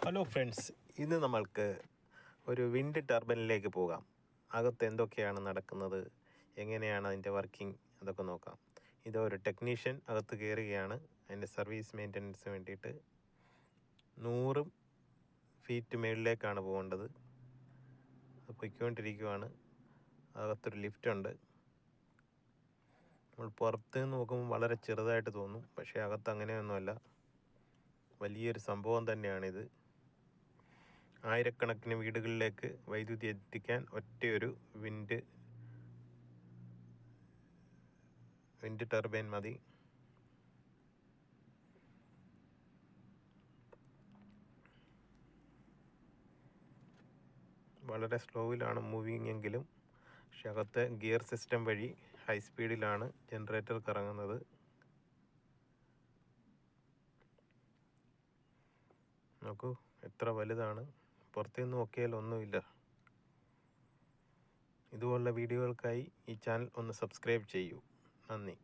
Hello friends, ഇന്ന് നമ്മൾക്ക് ഒരു വിൻഡ് ടർബൈനിലേക്ക് പോകാം. അകത്ത് എന്തൊക്കെയാണ് നടക്കുന്നത്, എങ്ങനെയാണ് അതിൻ്റെ വർക്കിംഗ്, അതൊക്കെ നോക്കാം. ഇതൊരു ടെക്നീഷ്യൻ അകത്ത് കയറുകയാണ് അതിൻ്റെ സർവീസ് മെയിൻ്റനൻസിന് വേണ്ടിയിട്ട്. 100 ഫീറ്റ് മുകളിലേക്കാണ് പോകേണ്ടത്. അത് പൊയ്ക്കൊണ്ടിരിക്കുകയാണ്. അകത്തൊരു ലിഫ്റ്റുണ്ട്. നമ്മൾ പുറത്ത് നിന്ന് നോക്കുമ്പോൾ വളരെ ചെറുതായിട്ട് തോന്നും, പക്ഷേ അകത്ത് അങ്ങനെയൊന്നുമല്ല, വലിയൊരു സംഭവം തന്നെയാണിത്. ആയിരക്കണക്കിന് വീടുകളിലേക്ക് വൈദ്യുതി എത്തിക്കാൻ ഒറ്റയൊരു വിൻഡ് ടർബൈൻ മതി. വളരെ സ്ലോയിലാണ് മൂവിങ് എങ്കിലും, പക്ഷെ അകത്തെ ഗിയർ സിസ്റ്റം വഴി ഹൈ സ്പീഡിലാണ് ജനറേറ്റർ കറങ്ങുന്നത്. നോക്കൂ എത്ര വലുതാണ്. പുറത്തുനിന്ന് നോക്കിയാൽ ഒന്നുമില്ല. ഇതുപോലുള്ള വീഡിയോകൾക്കായി ഈ ചാനൽ ഒന്ന് സബ്സ്ക്രൈബ് ചെയ്യൂ. നന്ദി.